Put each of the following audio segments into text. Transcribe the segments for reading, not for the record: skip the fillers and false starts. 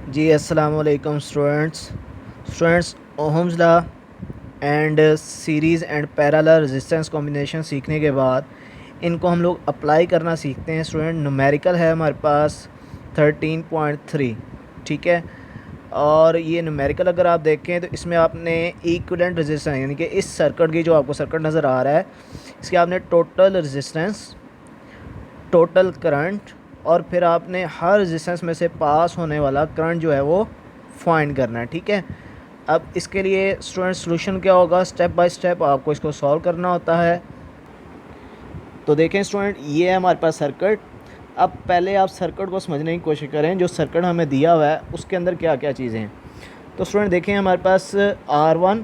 जी अस्सलाम वालेकुम students Ohm's law and series and parallel resistance combination सीखने के बाद इनको हम लोग अप्लाई करना सीखते हैं। स्टूडेंट न्यूमेरिकल है हमारे पास 13.3, ठीक है। और ये न्यूमेरिकल अगर आप देखें तो इसमें आपने इक्विवेलेंट रेजिस्टेंस यानी कि इस सर्किट की जो आपको सर्किट नज़र आ रहा है इसके आपने टोटल रेजिस्टेंस, टोटल करंट और फिर आपने हर रेजिस्टेंस में से पास होने वाला करंट जो है वो फाइंड करना है, ठीक है। अब इसके लिए स्टूडेंट सोल्यूशन क्या होगा, स्टेप बाय स्टेप आपको इसको सॉल्व करना होता है। तो देखें स्टूडेंट, ये है हमारे पास सर्किट। अब पहले आप सर्किट को समझने की कोशिश करें, जो सर्किट हमें दिया हुआ है उसके अंदर क्या क्या चीज़ें हैं। तो स्टूडेंट देखें, हमारे पास R1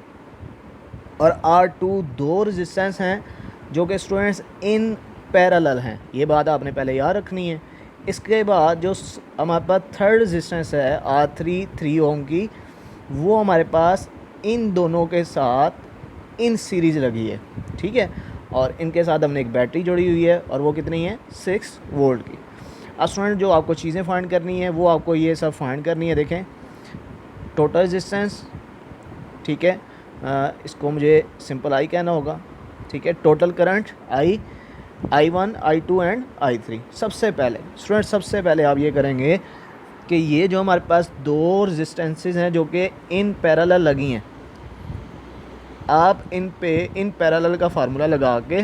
और R2 दो रेजिस्टेंस हैं जो कि स्टूडेंट्स इन पैरेलल हैं। ये बात आपने पहले याद रखनी है। इसके बाद जो हमारे पास थर्ड रेजिस्टेंस है R3 3 ओम की, वो हमारे पास इन दोनों के साथ इन सीरीज़ लगी है, ठीक है। और इनके साथ हमने एक बैटरी जोड़ी हुई है और वो कितनी है 6 वोल्ट की। अब स्टूडेंट जो आपको चीज़ें फाइंड करनी है वो आपको ये सब फाइंड करनी है। देखें, टोटल रेजिस्टेंस, ठीक है, इसको मुझे सिंपल आई कहना होगा, ठीक है। Total current I1 I2 and I3। सबसे पहले आप ये करेंगे कि ये जो हमारे पास दो रेजिस्टेंसेस हैं जो कि इन पैरेलल लगी हैं, आप इन पैरेलल का फार्मूला लगा के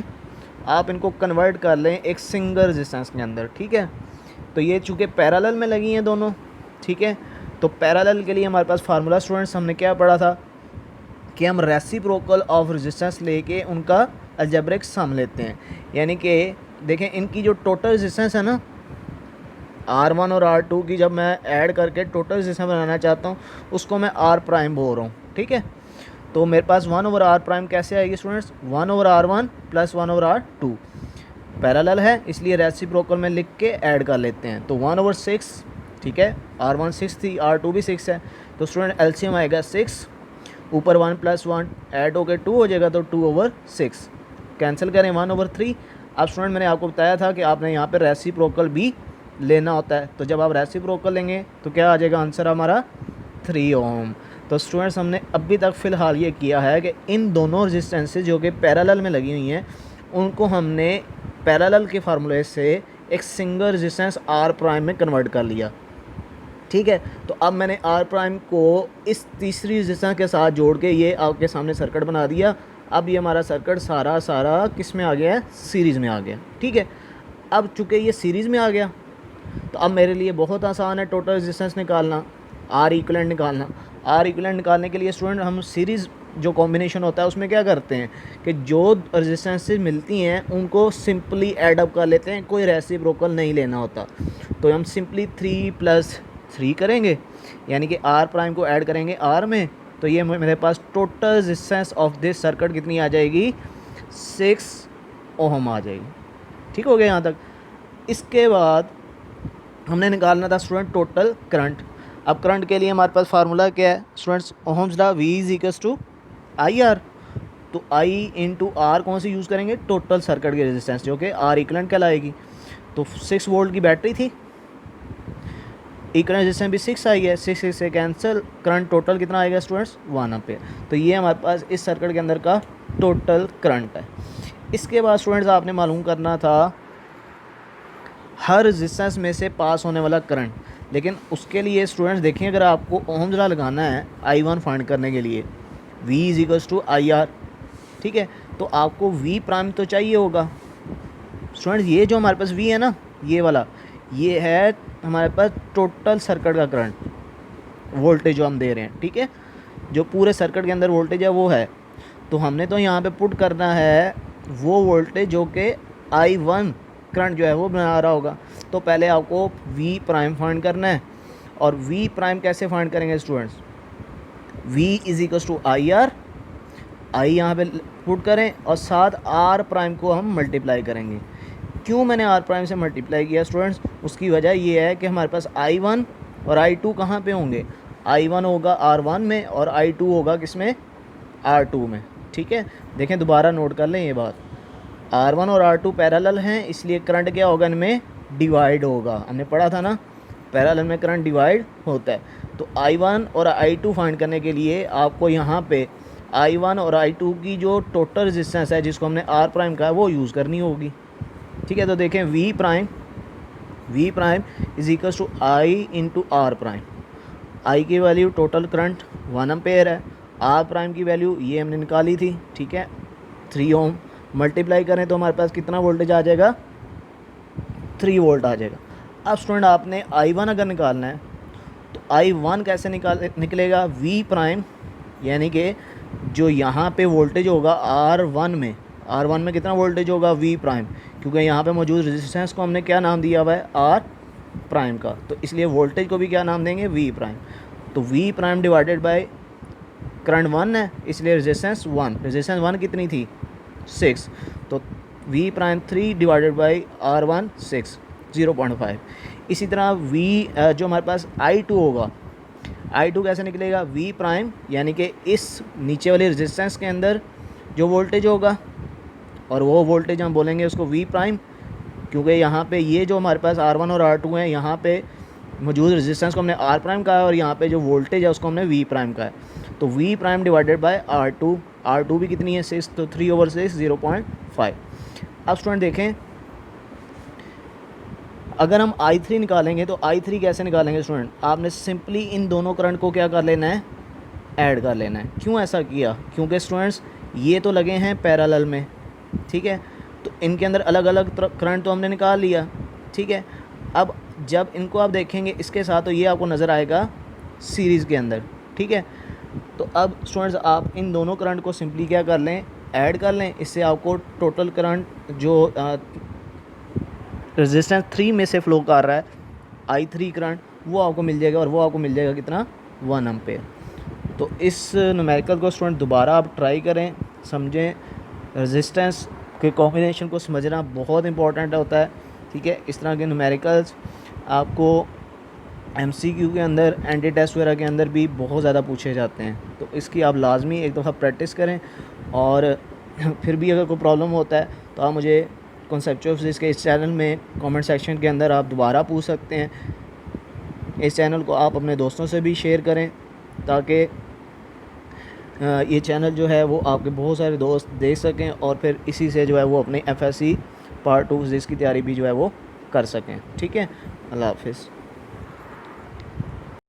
आप इनको कन्वर्ट कर लें एक सिंगल रेजिस्टेंस के अंदर, ठीक है। तो ये चूँकि पैरेलल में लगी हैं दोनों, ठीक है। तो पैरेलल के लिए हमारे पास फार्मूला स्टूडेंट्स हमने क्या पढ़ा था कि हम रेसिप्रोकल ऑफ रेजिस्टेंस लेके उनका अलजेब्रिक सम लेते हैं। यानी कि देखें, इनकी जो टोटल रेजिस्टेंस है ना R1 और R2 की, जब मैं ऐड करके टोटल रेजिस्टेंस बनाना चाहता हूँ उसको मैं R प्राइम बोल रहा हूँ, ठीक है। तो मेरे पास 1/R प्राइम कैसे आएगी students, 1/R1 plus 1/R2। Parallel है इसलिए रेसिप्रोकल में लिख के ऐड कर लेते हैं। तो 1/6, ठीक है। R1 6 थी, R2 भी 6 है, तो स्टूडेंट एलसीएम आएगा 6, ऊपर 1 + 1 ऐड होकर 2 हो जाएगा, तो 2/6 कैंसिल करें 1/3। अब स्टूडेंट मैंने आपको बताया था कि आपने यहाँ पे रेसिप्रोकल भी लेना होता है। तो जब आप रेसिप्रोकल लेंगे तो क्या आ जाएगा आंसर हमारा 3 ओम। तो स्टूडेंट्स हमने अभी तक फ़िलहाल ये किया है कि इन दोनों रेजिस्टेंसेस जो कि पैरेलल में लगी हुई हैं उनको हमने पैरेलल के फार्मूले से एक सिंगल रेजिस्टेंस R प्राइम में कन्वर्ट कर लिया, ठीक है। तो अब मैंने R प्राइम को इस तीसरी रेजिस्टेंस के साथ जोड़ के ये आपके सामने सर्किट बना दिया। अब ये हमारा सर्किट सारा किस में आ गया है, सीरीज़ में आ गया, ठीक है। अब चूँकि ये सीरीज़ में आ गया तो अब मेरे लिए बहुत आसान है टोटल रेजिस्टेंस निकालना, R इक्विवेलेंट निकालना। R इक्विवेलेंट निकालने के लिए स्टूडेंट हम सीरीज़ जो कॉम्बिनेशन होता है उसमें क्या करते हैं कि जो रेजिस्टेंसेस मिलती हैं उनको सिंपली ऐड अप कर लेते हैं, कोई रेसिप्रोकल नहीं लेना होता। तो हम सिंपली 3 + 3 करेंगे, यानी कि R प्राइम को ऐड करेंगे R में, तो ये मेरे पास total resistance of this circuit कितनी आ जाएगी, 6 ओहम आ जाएगी, ठीक हो गया यहाँ तक। इसके बाद हमने निकालना था स्टूडेंट टोटल करंट। अब करंट के लिए हमारे पास फार्मूला क्या है students, Ohm's law, V = IR। तो I × R कौन सी यूज़ करेंगे, टोटल सर्किट की रेजिस्टेंस जो कि R इक्विवेलेंट कहलाएगी। तो 6 वोल्ट की बैटरी थी, इक्विवेलेंट रेजिस्टेंस भी 6 आई है, 6 से कैंसिल, करंट टोटल कितना आएगा स्टूडेंट्स 1 एम्पीयर। तो ये हमारे पास इस सर्किट के अंदर का टोटल करंट है। इसके बाद स्टूडेंट्स आपने मालूम करना था हर रेजिस्टेंस में से पास होने वाला करंट। लेकिन उसके लिए स्टूडेंट्स देखें, अगर आपको ओहम्स लॉ लगाना है I1 फाइंड करने के लिए, V = IR, ठीक है। तो आपको V प्राइम तो चाहिए होगा स्टूडेंट्स। ये जो हमारे पास V है ना, ये वाला, ये है हमारे पास टोटल सर्किट का करंट, वोल्टेज जो हम दे रहे हैं, ठीक है। जो पूरे सर्किट के अंदर वोल्टेज है वो है, तो हमने तो यहाँ पे पुट करना है वो वोल्टेज जो कि I1 करंट जो है वो बना रहा होगा। तो पहले आपको V प्राइम फाइंड करना है। और V प्राइम कैसे फाइंड करेंगे स्टूडेंट्स, V = IR, I यहाँ पे पुट करें और साथ R प्राइम को हम मल्टीप्लाई करेंगे। क्यों मैंने R प्राइम से मल्टीप्लाई किया स्टूडेंट्स, उसकी वजह ये है कि हमारे पास I1 और I2 कहाँ पे होंगे, I1 होगा R1 में और I2 होगा किस में, R2 में, ठीक है। देखें, दोबारा नोट कर लें ये बात, R1 और R2 पैरेलल हैं इसलिए करंट क्या होगा, इनमें डिवाइड होगा। हमने पढ़ा था ना पैरेलल में करंट डिवाइड होता है। तो I1 और I2 फाइंड करने के लिए आपको यहाँ पे I1 और I2 की जो टोटल रेजिस्टेंस है जिसको हमने R प्राइम कहा है वो यूज़ करनी होगी। ठीक है, तो देखें V prime is equal to I into R prime. I की वैल्यू टोटल करंट 1 एम्पेयर है, R प्राइम की वैल्यू ये हमने निकाली थी, ठीक है 3 ओम, मल्टीप्लाई करें तो हमारे पास कितना वोल्टेज आ जाएगा, 3 वोल्ट आ जाएगा। अब स्टूडेंट आपने I1 अगर निकालना है तो I1 कैसे निकलेगा, V प्राइम यानी कि जो यहाँ पे वोल्टेज होगा R1 में कितना वोल्टेज होगा, V प्राइम, क्योंकि यहाँ पे मौजूद रेजिस्टेंस को हमने क्या नाम दिया हुआ है, R प्राइम का, तो इसलिए वोल्टेज को भी क्या नाम देंगे, V प्राइम। तो V prime divided by current 1 है, इसलिए रेजिस्टेंस 1 कितनी थी, 6, तो V prime 3 divided by R1 6, 0.5। इसी तरह V जो हमारे पास I2 होगा, I2 कैसे निकलेगा, V प्राइम यानी कि इस नीचे वाले रेजिस्टेंस के अंदर जो वोल्टेज होगा, और वो वोल्टेज हम बोलेंगे उसको V प्राइम, क्योंकि यहाँ पे ये जो हमारे पास R1 और R2 हैं, यहाँ पे मौजूद रेजिस्टेंस को हमने R प्राइम कहा है और यहाँ पे जो वोल्टेज है उसको हमने V प्राइम कहा है। तो V prime divided by R2 भी कितनी है, 6, तो 3/6 0.5। अब स्टूडेंट देखें अगर हम I3 निकालेंगे तो I3 कैसे निकालेंगे स्टूडेंट, आपने सिंपली इन दोनों करंट को क्या कर लेना है, ऐड कर लेना है। क्यों ऐसा किया, क्योंकि स्टूडेंट्स ये तो लगे हैं पैरेलल में, ठीक है, तो इनके अंदर अलग अलग करंट तो हमने निकाल लिया, ठीक है। अब जब इनको आप देखेंगे इसके साथ तो ये आपको नज़र आएगा सीरीज़ के अंदर, ठीक है। तो अब स्टूडेंट्स आप इन दोनों करंट को सिंपली क्या कर लें, ऐड कर लें, इससे आपको टोटल करंट जो रेजिस्टेंस 3 में से फ्लो कर रहा है I3 करंट, वो आपको मिल जाएगा, और वो आपको मिल जाएगा कितना, 1 एम्पेयर। तो इस न्यूमेरिकल को स्टूडेंट दोबारा आप ट्राई करें, समझें, रेजिस्टेंस के कॉम्बिनेशन को समझना बहुत इंपॉर्टेंट होता है, ठीक है। इस तरह के न्यूमेरिकल्स आपको MCQ के अंदर, एंटी टेस्ट वगैरह के अंदर भी बहुत ज़्यादा पूछे जाते हैं, तो इसकी आप लाजमी एक दफ़ा प्रैक्टिस करें। और फिर भी अगर कोई प्रॉब्लम होता है तो आप मुझे कॉन्सेप्चुअल फिजिक्स के इस चैनल में कमेंट सेक्शन के अंदर आप दोबारा पूछ सकते हैं। इस चैनल को आप अपने दोस्तों से भी शेयर करें ताकि ये चैनल जो है वो आपके बहुत सारे दोस्त देख सकें और फिर इसी से जो है वो अपने FSC पार्ट 2 फिजिक्स की तैयारी भी जो है वो कर सकें, ठीक है। अल्लाह हाफिज़।